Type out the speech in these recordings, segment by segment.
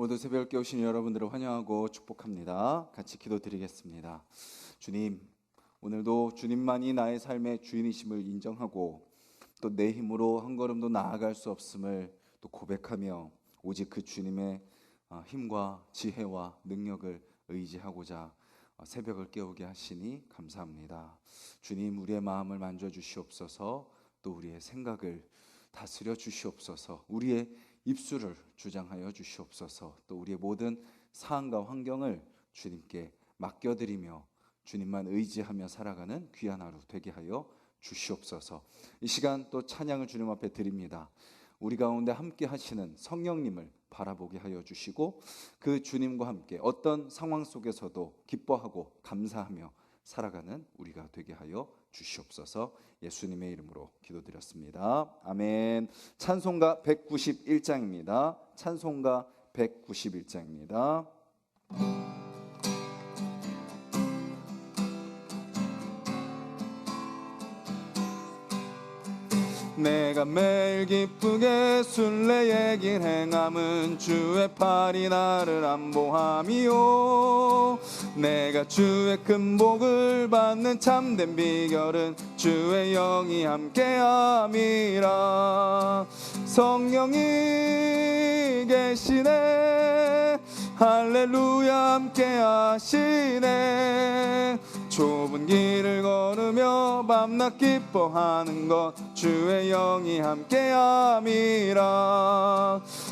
모두 새벽 깨우신 여러분들을 환영하고 축복합니다. 같이 기도드리겠습니다. 주님, 오늘도 주님만이 나의 삶의 주인이심을 인정하고 또 내 힘으로 한 걸음도 나아갈 수 없음을 또 고백하며 오직 그 주님의 힘과 지혜와 능력을 의지하고자 새벽을 깨우게 하시니 감사합니다. 주님, 우리의 마음을 만져주시옵소서. 또 우리의 생각을 다스려 주시옵소서. 우리의 입술을 주장하여 주시옵소서. 또 우리의 모든 상황과 환경을 주님께 맡겨드리며 주님만 의지하며 살아가는 귀한 하루 되게 하여 주시옵소서. 이 시간 또 찬양을 주님 앞에 드립니다. 우리 가운데 함께 하시는 성령님을 바라보게 하여 주시고 그 주님과 함께 어떤 상황 속에서도 기뻐하고 감사하며 살아가는 우리가 되게 하여 주시옵소서. 예수님의 이름으로 기도드렸습니다. 아멘. 찬송가 191장입니다. 찬송가 191장입니다. 내가 매일 기쁘게 순례의 길 행함은 주의 팔이 나를 안보함이요, 내가 주의 큰 복을 받는 참된 비결은 주의 영이 함께함이라. 성령이 계시네, 할렐루야 함께하시네. 좁은 길을 걸으며 밤낮 기뻐하는 것 주의 영이 함께함이라.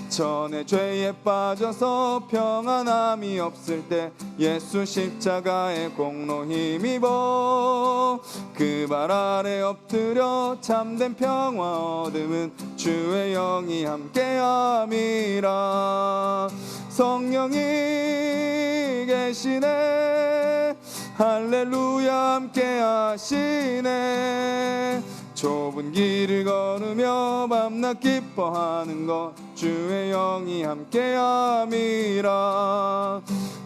전에 죄에 빠져서 평안함이 없을 때 예수 십자가의 공로 힘입어 그 발 아래 엎드려 참된 평화 얻음은 주의 영이 함께함이라. 성령이 계시네, 할렐루야 함께하시네. 좁은 길을 걸으며 밤낮 기뻐하는 것 주의 영이 함께함이라.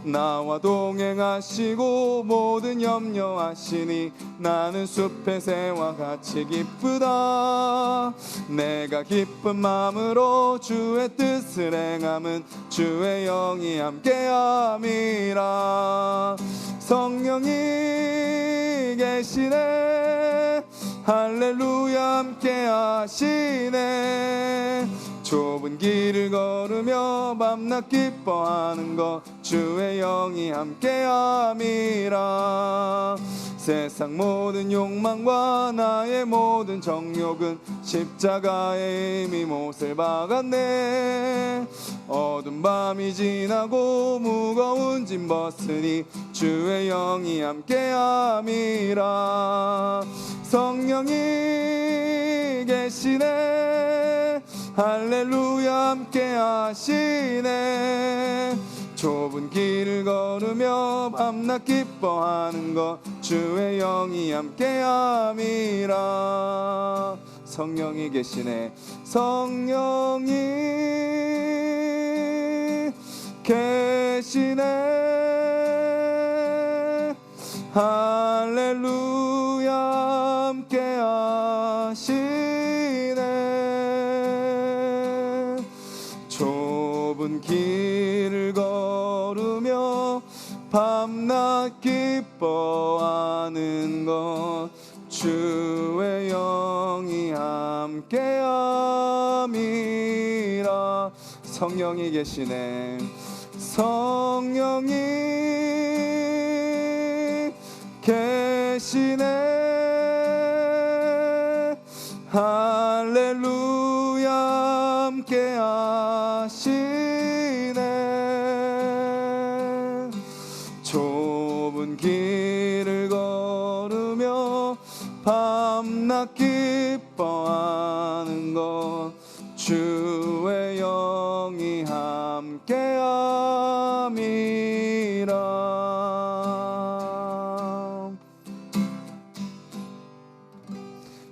나와 동행하시고 모든 염려하시니 나는 숲의 새와 같이 기쁘다. 내가 기쁜 마음으로 주의 뜻을 행함은 주의 영이 함께함이라. 성령이 계시네, 할렐루야 함께하시네. 좁은 길을 걸으며 밤낮 기뻐하는 것 주의 영이 함께함이라. 세상 모든 욕망과 나의 모든 정욕은 십자가에 이미 못을 박았네. 어두운 밤이 지나고 무거운 짐 벗으니 주의 영이 함께함이라. 성령이 계시네, 할렐루야 함께하시네. 좁은 길을 걸으며 밤낮 기뻐하는 것 주의 영이 함께함이라. 성령이 계시네, 성령이 계시네, 할렐루야 함께하시네. 좁은 길을 걸으며 밤낮 기뻐하는 것 주의 영이 함께함이라. 성령이 계시네, 성령이 계시네, 할렐루야 함께하시네. 좁은 길을 걸으며 밤낮 기뻐하는 것 주의 영이 함께함이라.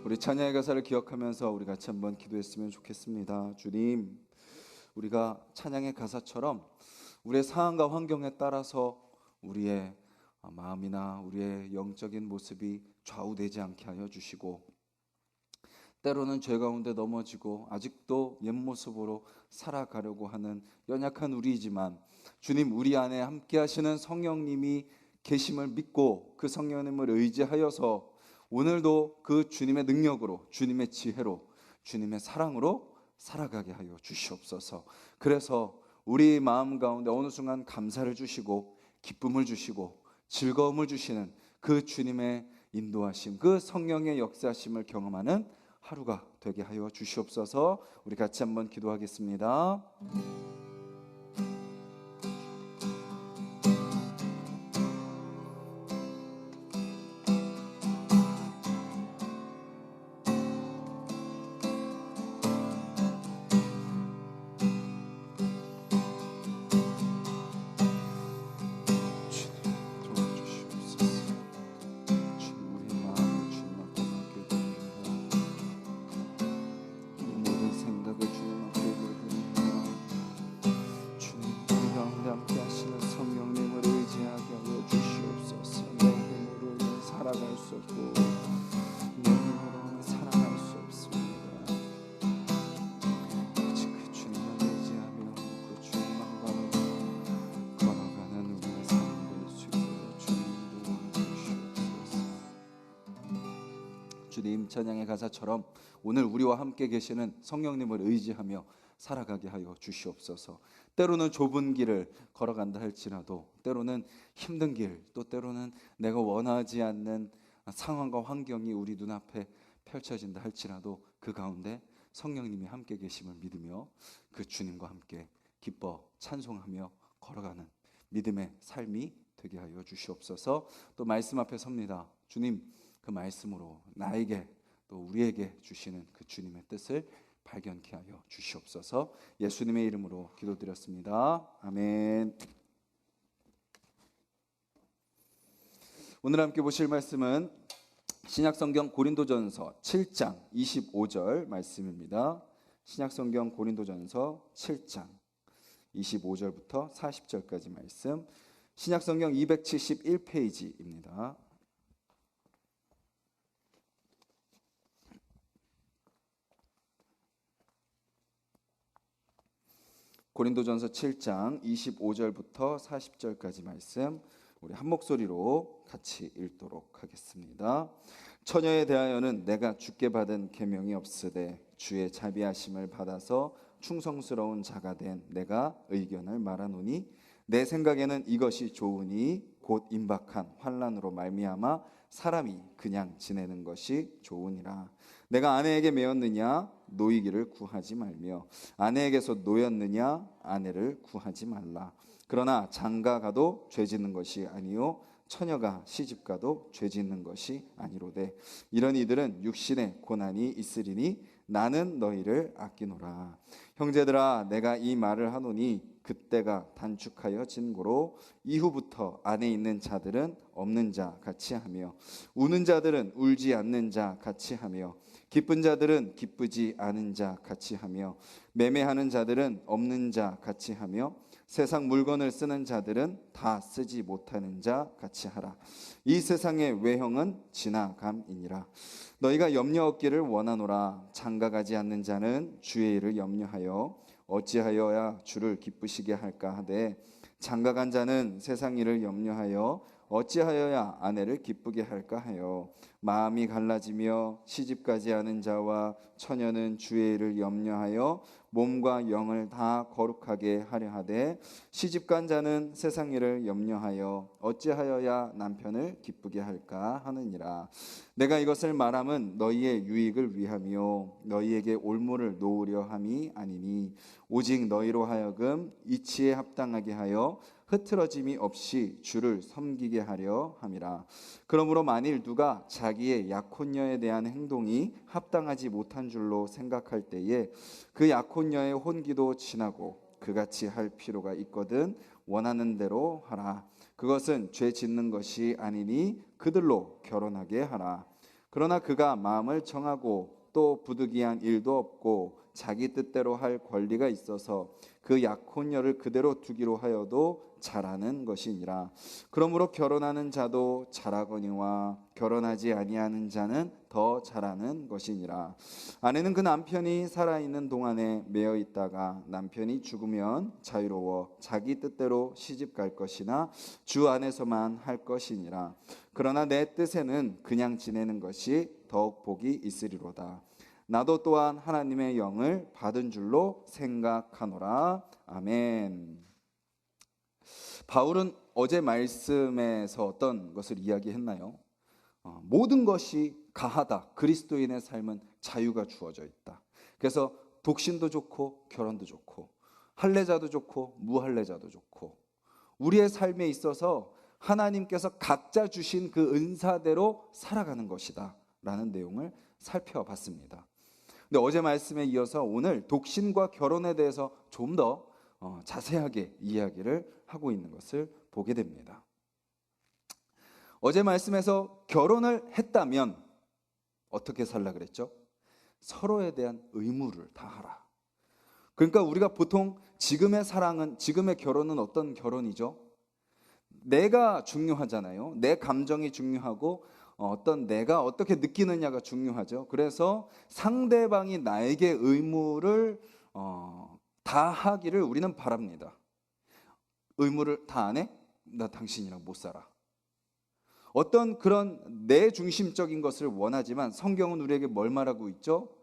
우리 찬양의 가사를 기억하면서 우리 같이 한번 기도했으면 좋겠습니다. 주님, 우리가 찬양의 가사처럼 우리의 상황과 환경에 따라서 우리의 마음이나 우리의 영적인 모습이 좌우되지 않게 하여 주시고 때로는 죄 가운데 넘어지고 아직도 옛 모습으로 살아가려고 하는 연약한 우리이지만 주님, 우리 안에 함께 하시는 성령님이 계심을 믿고 그 성령님을 의지하여서 오늘도 그 주님의 능력으로, 주님의 지혜로, 주님의 사랑으로 살아가게 하여 주시옵소서. 그래서 우리 마음 가운데 어느 순간 감사를 주시고 기쁨을 주시고 즐거움을 주시는 그 주님의 인도하심, 그 성령의 역사하심을 경험하는 하루가 되게 하여 주시옵소서. 우리 같이 한번 기도하겠습니다. 주님, 찬양의 가사처럼 오늘 우리와 함께 계시는 성령님을 의지하며 살아가게 하여 주시옵소서. 때로는 좁은 길을 걸어간다 할지라도, 때로는 힘든 길, 또 때로는 내가 원하지 않는 상황과 환경이 우리 눈앞에 펼쳐진다 할지라도 그 가운데 성령님이 함께 계심을 믿으며 그 주님과 함께 기뻐 찬송하며 걸어가는 믿음의 삶이 되게 하여 주시옵소서. 또 말씀 앞에 섭니다. 주님, 그 말씀으로 나에게 또 우리에게 주시는 그 주님의 뜻을 발견케 하여 주시옵소서. 예수님의 이름으로 기도드렸습니다. 아멘. 오늘 함께 보실 말씀은 신약성경 고린도전서 7장 25절 말씀입니다. 신약성경 고린도전서 7장 25절부터 40절까지 말씀, 신약성경 271페이지입니다. 고린도전서 7장 25절부터 40절까지 말씀, 우리 한 목소리로 같이 읽도록 하겠습니다. 처녀에 대하여는 내가 주께 받은 계명이 없으되 주의 자비하심을 받아서 충성스러운 자가 된 내가 의견을 말하노니 내 생각에는 이것이 좋으니 곧 임박한 환난으로 말미암아 사람이 그냥 지내는 것이 좋으니라. 내가 아내에게 매었느냐 노이기를 구하지 말며 아내에게서 노였느냐 아내를 구하지 말라. 그러나 장가가도 죄짓는 것이 아니요 처녀가 시집가도 죄짓는 것이 아니로되 이런 이들은 육신의 고난이 있으리니 나는 너희를 아끼노라. 형제들아, 내가 이 말을 하노니 그때가 단축하여 진고로 이후부터 안에 있는 자들은 없는 자 같이 하며 우는 자들은 울지 않는 자 같이 하며 기쁜 자들은 기쁘지 않은 자 같이 하며 매매하는 자들은 없는 자 같이 하며 세상 물건을 쓰는 자들은 다 쓰지 못하는 자 같이 하라. 이 세상의 외형은 지나감이니라. 너희가 염려 얻기를 원하노라. 장가가지 않는 자는 주의 일을 염려하여 어찌하여야 주를 기쁘시게 할까 하되 장가간 자는 세상 일을 염려하여 어찌하여야 아내를 기쁘게 할까 하여 마음이 갈라지며 시집가지 않은 자와 처녀는 주의 일을 염려하여 몸과 영을 다 거룩하게 하려 하되 시집간 자는 세상 일을 염려하여 어찌하여야 남편을 기쁘게 할까 하느니라. 내가 이것을 말함은 너희의 유익을 위하며 너희에게 올무를 놓으려 함이 아니니 오직 너희로 하여금 이치에 합당하게 하여 흐트러짐이 없이 주를 섬기게 하려 함이라. 그러므로 만일 누가 자기의 약혼녀에 대한 행동이 합당하지 못한 줄로 생각할 때에 그 약혼녀의 혼기도 지나고 그같이 할 필요가 있거든 원하는 대로 하라. 그것은 죄 짓는 것이 아니니 그들로 결혼하게 하라. 그러나 그가 마음을 정하고 또 부득이한 일도 없고 자기 뜻대로 할 권리가 있어서 그 약혼녀를 그대로 두기로 하여도 잘하는 것이니라. 그러므로 결혼하는 자도 잘하거니와 결혼하지 아니하는 자는 더 잘하는 것이니라. 아내는 그 남편이 살아있는 동안에 매어 있다가 남편이 죽으면 자유로워 자기 뜻대로 시집 갈 것이나 주 안에서만 할 것이니라. 그러나 내 뜻에는 그냥 지내는 것이 더욱 복이 있으리로다. 나도 또한 하나님의 영을 받은 줄로 생각하노라. 아멘. 바울은 어제 말씀에서 어떤 것을 이야기했나요? 모든 것이 가하다. 그리스도인의 삶은 자유가 주어져 있다. 그래서 독신도 좋고 결혼도 좋고 할례자도 좋고 무할례자도 좋고 우리의 삶에 있어서 하나님께서 각자 주신 그 은사대로 살아가는 것이다 라는 내용을 살펴봤습니다. 근데 어제 말씀에 이어서 오늘 독신과 결혼에 대해서 좀 더 자세하게 이야기를 하고 있는 것을 보게 됩니다. 어제 말씀에서 결혼을 했다면 어떻게 살라 그랬죠? 서로에 대한 의무를 다하라. 그러니까 우리가 보통 지금의 사랑은, 지금의 결혼은 어떤 결혼이죠? 내가 중요하잖아요. 내 감정이 중요하고 내가 어떻게 느끼느냐가 중요하죠. 그래서 상대방이 나에게 의무를 다하기를 우리는 바랍니다. 의무를 다 안 해? 나 당신이랑 못 살아. 어떤 그런 내 중심적인 것을 원하지만 성경은 우리에게 뭘 말하고 있죠?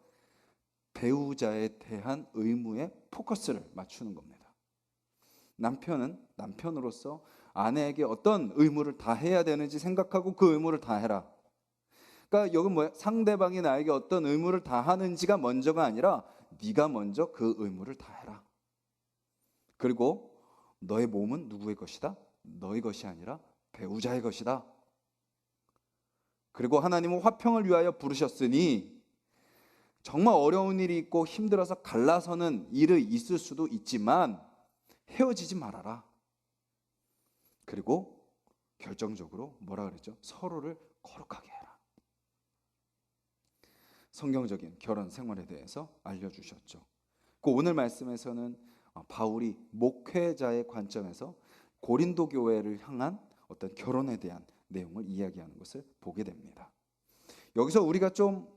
배우자에 대한 의무에 포커스를 맞추는 겁니다. 남편은 남편으로서 아내에게 어떤 의무를 다 해야 되는지 생각하고 그 의무를 다 해라. 그러니까 여기 뭐야? 상대방이 나에게 어떤 의무를 다 하는지가 먼저가 아니라 네가 먼저 그 의무를 다 해라. 그리고 너의 몸은 누구의 것이다? 너의 것이 아니라 배우자의 것이다. 그리고 하나님은 화평을 위하여 부르셨으니 정말 어려운 일이 있고 힘들어서 갈라서는 일이 있을 수도 있지만 헤어지지 말아라. 그리고 결정적으로 뭐라 그랬죠? 서로를 거룩하게 해라. 성경적인 결혼 생활에 대해서 알려주셨죠. 그 오늘 말씀에서는 바울이 목회자의 관점에서 고린도 교회를 향한 어떤 결혼에 대한 내용을 이야기하는 것을 보게 됩니다. 여기서 우리가 좀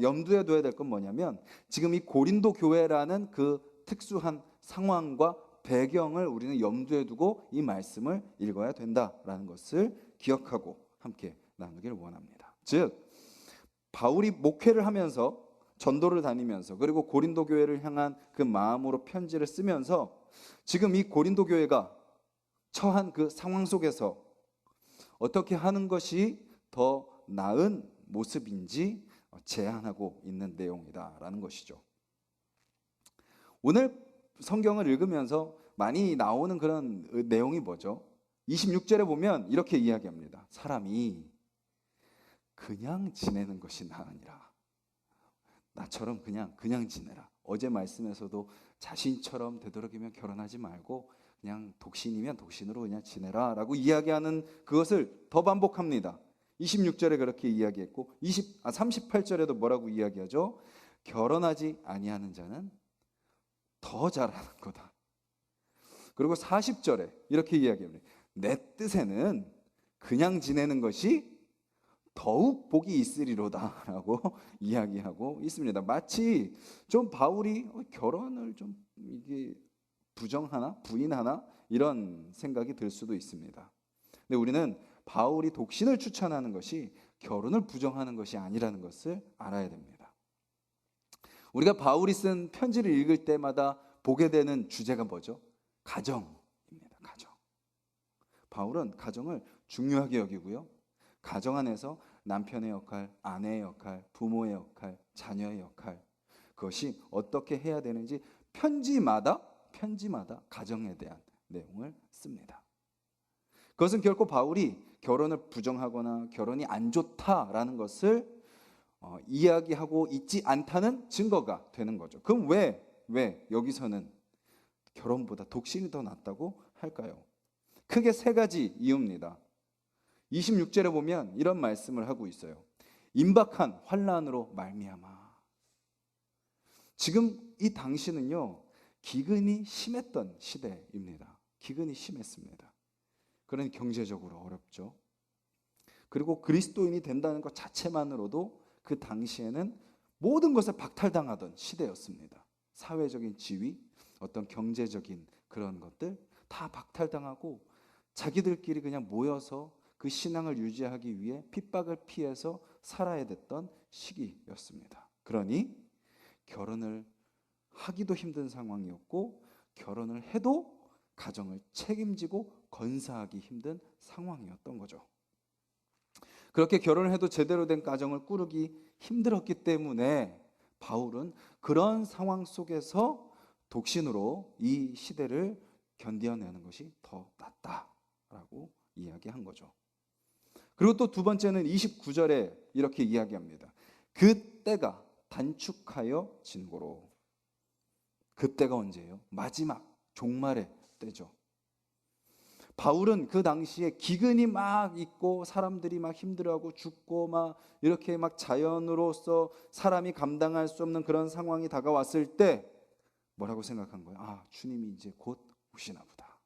염두에 둬야 될 건 뭐냐면 지금 이 고린도 교회라는 그 특수한 상황과 배경을 우리는 염두에 두고 이 말씀을 읽어야 된다라는 것을 기억하고 함께 나누기를 원합니다. 즉 바울이 목회를 하면서 전도를 다니면서 그리고 고린도 교회를 향한 그 마음으로 편지를 쓰면서 지금 이 고린도 교회가 처한 그 상황 속에서 어떻게 하는 것이 더 나은 모습인지 제안하고 있는 내용이다라는 것이죠. 오늘 성경을 읽으면서 많이 나오는 그런 내용이 뭐죠? 26절에 보면 이렇게 이야기합니다. 사람이 그냥 지내는 것이 나으니라. 나처럼 그냥 지내라. 어제 말씀에서도 자신처럼 되도록이면 결혼하지 말고 그냥 독신이면 독신으로 그냥 지내라 라고 이야기하는 그것을 더 반복합니다. 26절에 그렇게 이야기했고 38절에도 뭐라고 이야기하죠? 결혼하지 아니하는 자는 더 잘하는 거다. 그리고 40절에 이렇게 이야기합니다. 내 뜻에는 그냥 지내는 것이 더욱 복이 있으리로다 라고 이야기하고 있습니다. 마치 좀 바울이 결혼을 좀 이게 부정하나 부인하나 이런 생각이 들 수도 있습니다. 근데 우리는 바울이 독신을 추천하는 것이 결혼을 부정하는 것이 아니라는 것을 알아야 됩니다. 우리가 바울이 쓴 편지를 읽을 때마다 보게 되는 주제가 뭐죠? 가정입니다. 가정. 바울은 가정을 중요하게 여기고요. 가정 안에서 남편의 역할, 아내의 역할, 부모의 역할, 자녀의 역할 그것이 어떻게 해야 되는지 편지마다 가정에 대한 내용을 씁니다. 그것은 결코 바울이 결혼을 부정하거나 결혼이 안 좋다라는 것을 이야기하고 있지 않다는 증거가 되는 거죠. 그럼 왜 여기서는 결혼보다 독신이 더 낫다고 할까요? 크게 세 가지 이유입니다. 26절에 보면 이런 말씀을 하고 있어요. 임박한 환난으로 말미암아. 지금 이 당시는요, 기근이 심했던 시대입니다. 기근이 심했습니다. 그러니 경제적으로 어렵죠. 그리고 그리스도인이 된다는 것 자체만으로도 그 당시에는 모든 것을 박탈당하던 시대였습니다. 사회적인 지위, 어떤 경제적인 그런 것들 다 박탈당하고 자기들끼리 그냥 모여서 그 신앙을 유지하기 위해 핍박을 피해서 살아야 됐던 시기였습니다. 그러니 결혼을 하기도 힘든 상황이었고, 결혼을 해도 가정을 책임지고 건사하기 힘든 상황이었던 거죠. 그렇게 결혼을 해도 제대로 된 가정을 꾸리기 힘들었기 때문에 바울은 그런 상황 속에서 독신으로 이 시대를 견뎌내는 것이 더 낫다라고 이야기한 거죠. 그리고 또 두 번째는 29절에 이렇게 이야기합니다. 그때가 단축하여 진고로. 그때가 언제예요? 마지막 종말의 때죠. 바울은 그 당시에 기근이 막 있고 사람들이 막 힘들어하고 죽고 막 이렇게 막 자연으로서 사람이 감당할 수 없는 그런 상황이 다가왔을 때 뭐라고 생각한 거예요? 아, 주님이 이제 곧 오시나 보다.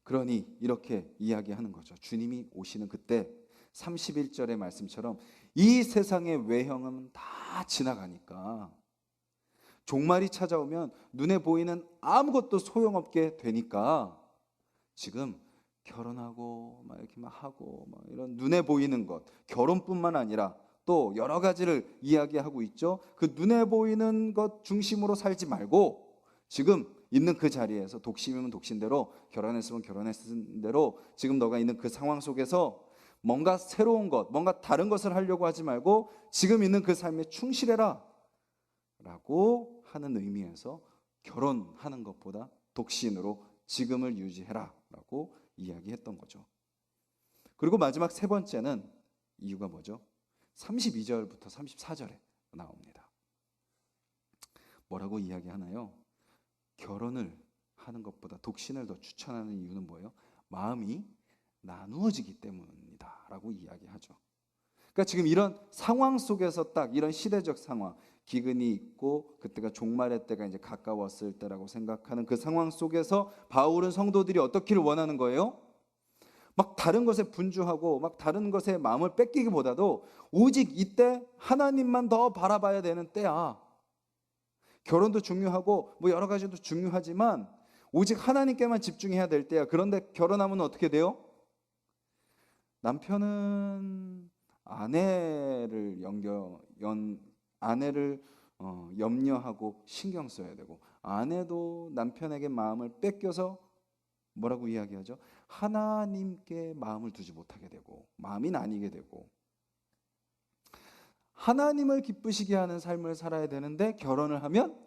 그러니 이렇게 이야기하는 거죠. 주님이 오시는 그때 31절의 말씀처럼 이 세상의 외형은 다 지나가니까 종말이 찾아오면 눈에 보이는 아무것도 소용없게 되니까 지금 결혼하고 막 이렇게 막 하고 막 이런 눈에 보이는 것, 결혼뿐만 아니라 또 여러 가지를 이야기하고 있죠. 그 눈에 보이는 것 중심으로 살지 말고 지금 있는 그 자리에서, 독신이면 독신대로, 결혼했으면 결혼했은 대로 지금 너가 있는 그 상황 속에서 뭔가 새로운 것, 뭔가 다른 것을 하려고 하지 말고 지금 있는 그 삶에 충실해라 라고 하는 의미에서 결혼하는 것보다 독신으로 지금을 유지해라 라고 이야기했던 거죠. 그리고 마지막 세 번째는 이유가 뭐죠? 32절부터 34절에 나옵니다. 뭐라고 이야기하나요? 결혼을 하는 것보다 독신을 더 추천하는 이유는 뭐예요? 마음이 나누어지기 때문이다 라고 이야기하죠. 그러니까 지금 이런 상황 속에서 딱 이런 시대적 상황, 기근이 있고 그때가 종말의 때가 이제 가까웠을 때라고 생각하는 그 상황 속에서 바울은 성도들이 어떻기를 원하는 거예요? 막 다른 것에 분주하고 막 다른 것에 마음을 뺏기기보다도 오직 이때 하나님만 더 바라봐야 되는 때야. 결혼도 중요하고 뭐 여러 가지도 중요하지만 오직 하나님께만 집중해야 될 때야. 그런데 결혼하면 어떻게 돼요? 남편은 아내를 염려하고 신경 써야 되고, 아내도 남편에게 마음을 뺏겨서 뭐라고 이야기하죠? 하나님께 마음을 두지 못하게 되고, 마음이 나뉘게 되고, 하나님을 기쁘시게 하는 삶을 살아야 되는데 결혼을 하면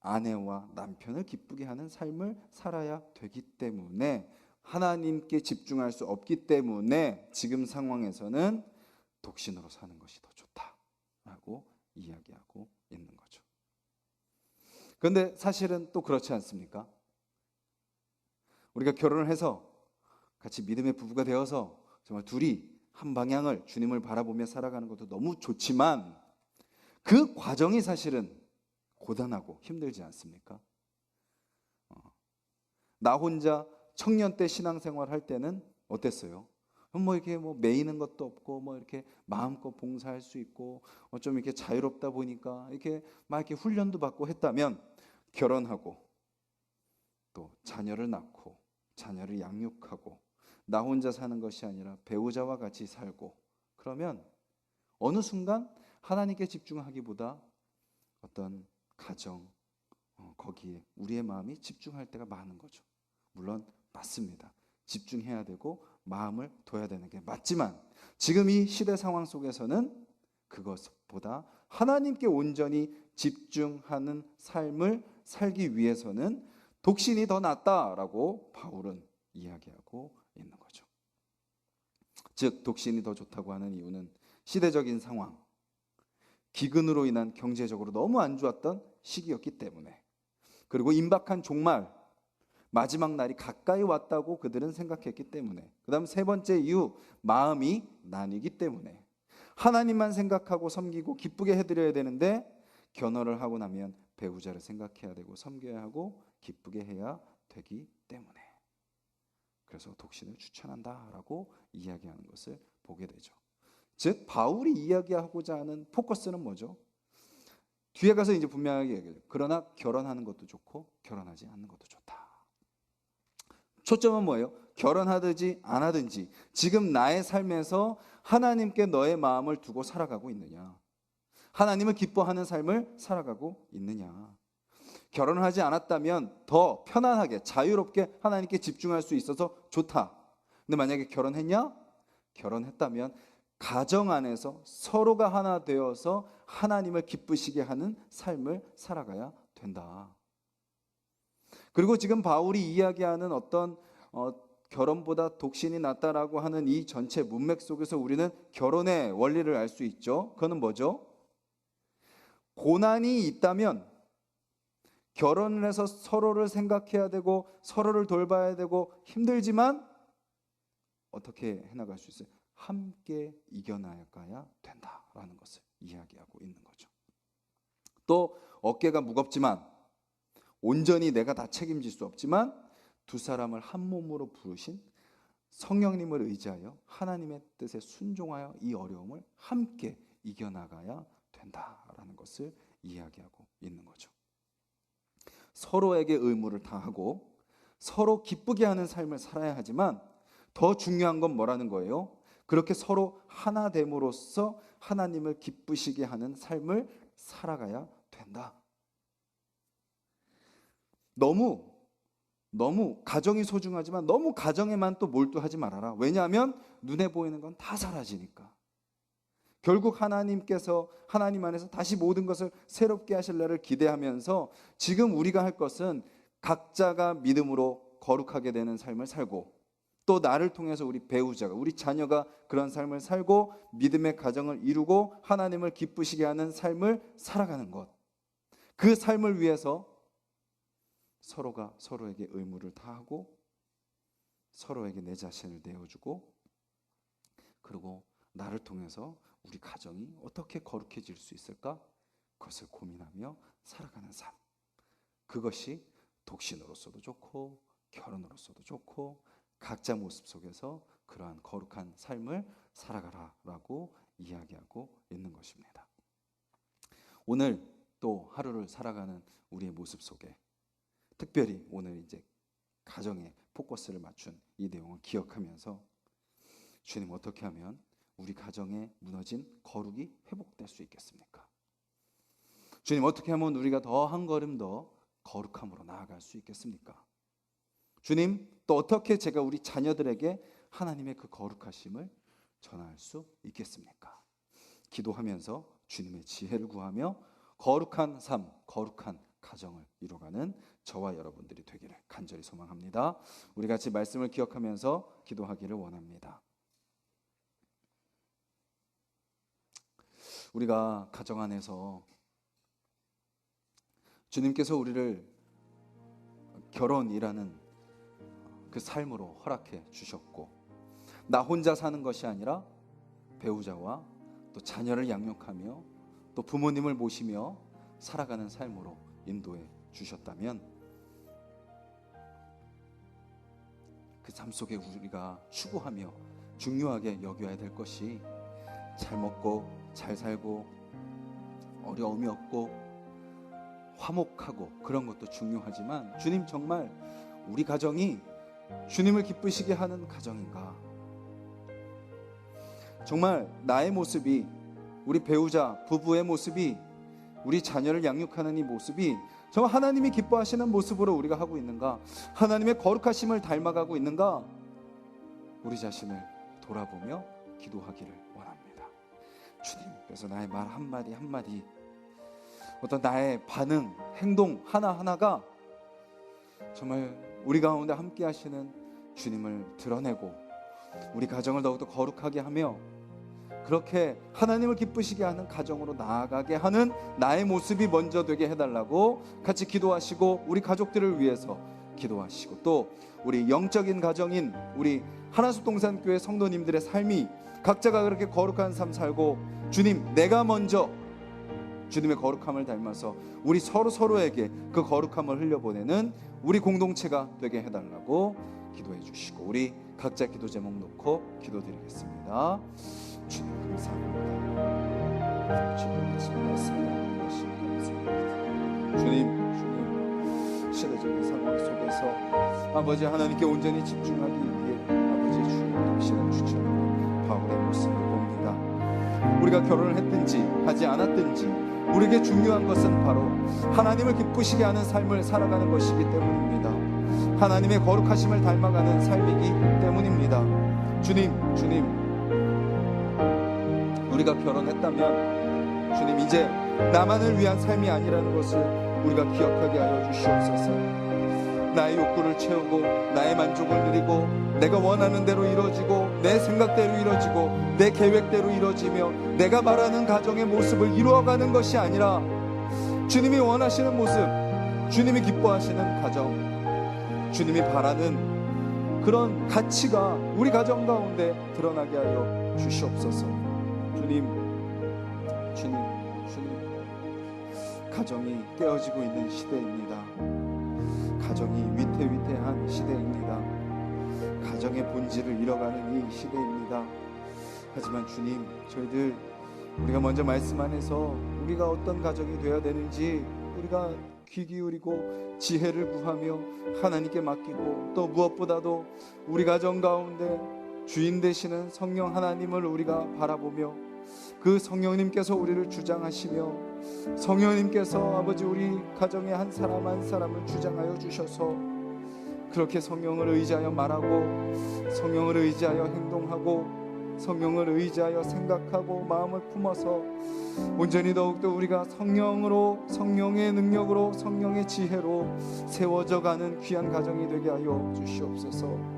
아내와 남편을 기쁘게 하는 삶을 살아야 되기 때문에, 하나님께 집중할 수 없기 때문에 지금 상황에서는 독신으로 사는 것이 더 좋다라고 이야기하고 있는 거죠. 그런데 사실은 또 그렇지 않습니까? 우리가 결혼을 해서 같이 믿음의 부부가 되어서 정말 둘이 한 방향을, 주님을 바라보며 살아가는 것도 너무 좋지만 그 과정이 사실은 고단하고 힘들지 않습니까? 나 혼자 청년 때 신앙생활 할 때는 어땠어요? 뭐 이렇게 뭐 매이는 것도 없고 뭐 이렇게 마음껏 봉사할 수 있고 좀 이렇게 자유롭다 보니까 이렇게 막 이렇게 훈련도 받고 했다면, 결혼하고 또 자녀를 낳고 자녀를 양육하고 나 혼자 사는 것이 아니라 배우자와 같이 살고, 그러면 어느 순간 하나님께 집중하기보다 어떤 가정, 거기에 우리의 마음이 집중할 때가 많은 거죠. 물론 맞습니다. 집중해야 되고 마음을 둬야 되는 게 맞지만 지금 이 시대 상황 속에서는 그것보다 하나님께 온전히 집중하는 삶을 살기 위해서는 독신이 더 낫다라고 바울은 이야기하고 있는 거죠. 즉 독신이 더 좋다고 하는 이유는 시대적인 상황, 기근으로 인한 경제적으로 너무 안 좋았던 시기였기 때문에, 그리고 임박한 종말, 마지막 날이 가까이 왔다고 그들은 생각했기 때문에, 그 다음 세 번째 이유, 마음이 나뉘기 때문에. 하나님만 생각하고 섬기고 기쁘게 해드려야 되는데, 결혼을 하고 나면 배우자를 생각해야 되고 섬겨야 하고 기쁘게 해야 되기 때문에, 그래서 독신을 추천한다라고 이야기하는 것을 보게 되죠. 즉 바울이 이야기하고자 하는 포커스는 뭐죠? 뒤에 가서 이제 분명하게 얘기해요. 그러나 결혼하는 것도 좋고 결혼하지 않는 것도 좋다. 초점은 뭐예요? 결혼하든지 안 하든지 지금 나의 삶에서 하나님께 너의 마음을 두고 살아가고 있느냐, 하나님을 기뻐하는 삶을 살아가고 있느냐. 결혼을 하지 않았다면 더 편안하게 자유롭게 하나님께 집중할 수 있어서 좋다. 근데 만약에 결혼했냐? 결혼했다면 가정 안에서 서로가 하나 되어서 하나님을 기쁘시게 하는 삶을 살아가야 된다. 그리고 지금 바울이 이야기하는 어떤 결혼보다 독신이 낫다라고 하는 이 전체 문맥 속에서 우리는 결혼의 원리를 알 수 있죠. 그거는 뭐죠? 고난이 있다면 결혼을 해서 서로를 생각해야 되고 서로를 돌봐야 되고 힘들지만 어떻게 해나갈 수 있어요? 함께 이겨나가야 된다라는 것을 이야기하고 있는 거죠. 또 어깨가 무겁지만 온전히 내가 다 책임질 수 없지만 두 사람을 한 몸으로 부르신 성령님을 의지하여 하나님의 뜻에 순종하여 이 어려움을 함께 이겨나가야 된다라는 것을 이야기하고 있는 거죠. 서로에게 의무를 다하고 서로 기쁘게 하는 삶을 살아야 하지만 더 중요한 건 뭐라는 거예요? 그렇게 서로 하나 됨으로써 하나님을 기쁘시게 하는 삶을 살아가야 된다. 너무 가정이 소중하지만 너무 가정에만 또 몰두하지 말아라. 왜냐하면 눈에 보이는 건 다 사라지니까. 결국 하나님께서 하나님 안에서 다시 모든 것을 새롭게 하실 날을 기대하면서 지금 우리가 할 것은 각자가 믿음으로 거룩하게 되는 삶을 살고, 또 나를 통해서 우리 배우자가, 우리 자녀가 그런 삶을 살고 믿음의 가정을 이루고 하나님을 기쁘시게 하는 삶을 살아가는 것. 그 삶을 위해서 서로가 서로에게 의무를 다하고 서로에게 내 자신을 내어주고, 그리고 나를 통해서 우리 가정이 어떻게 거룩해질 수 있을까? 그것을 고민하며 살아가는 삶. 그것이 독신으로서도 좋고 결혼으로서도 좋고 각자 모습 속에서 그러한 거룩한 삶을 살아가라라고 이야기하고 있는 것입니다. 오늘 또 하루를 살아가는 우리의 모습 속에 특별히 오늘 이제 가정에 포커스를 맞춘 이 내용을 기억하면서 주님, 어떻게 하면 우리 가정에 무너진 거룩이 회복될 수 있겠습니까? 주님, 어떻게 하면 우리가 더 한 걸음 더 거룩함으로 나아갈 수 있겠습니까? 주님, 또 어떻게 제가 우리 자녀들에게 하나님의 그 거룩하심을 전할 수 있겠습니까? 기도하면서 주님의 지혜를 구하며 거룩한 삶, 거룩한 가정을 이뤄가는 저와 여러분들이 되기를 간절히 소망합니다. 우리 같이 말씀을 기억하면서 기도하기를 원합니다. 우리가 가정 안에서 주님께서 우리를 결혼이라는 그 삶으로 허락해 주셨고, 나 혼자 사는 것이 아니라 배우자와 또 자녀를 양육하며 또 부모님을 모시며 살아가는 삶으로 인도해 주셨다면, 그 삶 속에 우리가 추구하며 중요하게 여겨야 될 것이 잘 먹고 잘 살고 어려움이 없고 화목하고 그런 것도 중요하지만, 주님, 정말 우리 가정이 주님을 기쁘시게 하는 가정인가? 정말 나의 모습이, 우리 배우자 부부의 모습이, 우리 자녀를 양육하는 이 모습이 정말 하나님이 기뻐하시는 모습으로 우리가 하고 있는가? 하나님의 거룩하심을 닮아가고 있는가? 우리 자신을 돌아보며 기도하기를 원합니다. 주님, 그래서 나의 말 한마디 한마디, 어떤 나의 반응, 행동 하나하나가 정말 우리 가운데 함께 하시는 주님을 드러내고 우리 가정을 더욱더 거룩하게 하며 그렇게 하나님을 기쁘시게 하는 가정으로 나아가게 하는 나의 모습이 먼저 되게 해달라고 같이 기도하시고, 우리 가족들을 위해서 기도하시고, 또 우리 영적인 가정인 우리 하나숲동산교회 성도님들의 삶이 각자가 그렇게 거룩한 삶 살고, 주님, 내가 먼저 주님의 거룩함을 닮아서 우리 서로에게 그 거룩함을 흘려보내는 우리 공동체가 되게 해달라고 기도해 주시고, 우리 각자 기도 제목 놓고 기도드리겠습니다. 주님 감사합니다. 주님 말씀 나누는 것이 감사합니다. 주님 시대적인 상황 속에서 아버지 하나님께 온전히 집중하기 위해 아버지의 주님 독실한 추천하는 바울의 모습을 봅니다. 우리가 결혼을 했든지 하지 않았든지 우리에게 중요한 것은 바로 하나님을 기쁘시게 하는 삶을 살아가는 것이기 때문입니다. 하나님의 거룩하심을 닮아가는 삶이기 때문입니다. 주님, 우리가 결혼했다면 주님, 이제 나만을 위한 삶이 아니라는 것을 우리가 기억하게 하여 주시옵소서. 나의 욕구를 채우고 나의 만족을 누리고 내가 원하는 대로 이루어지고 내 생각대로 이루어지고 내 계획대로 이루어지며 내가 말하는 가정의 모습을 이루어가는 것이 아니라 주님이 원하시는 모습, 주님이 기뻐하시는 가정, 주님이 바라는 그런 가치가 우리 가정 가운데 드러나게 하여 주시옵소서. 주님, 가정이 깨어지고 있는 시대입니다. 가정이 위태위태한 시대입니다. 가정의 본질을 잃어가는 이 시대입니다. 하지만 주님, 저희들 우리가 먼저 말씀 안에서 우리가 어떤 가정이 되어야 되는지 우리가 귀 기울이고 지혜를 구하며 하나님께 맡기고, 또 무엇보다도 우리 가정 가운데 주인 되시는 성령 하나님을 우리가 바라보며 그 성령님께서 우리를 주장하시며 성령님께서 아버지 우리 가정의 한 사람 한 사람을 주장하여 주셔서 그렇게 성령을 의지하여 말하고 성령을 의지하여 행동하고 성령을 의지하여 생각하고 마음을 품어서 온전히 더욱더 우리가 성령으로, 성령의 능력으로, 성령의 지혜로 세워져 가는 귀한 가정이 되게 하여 주시옵소서.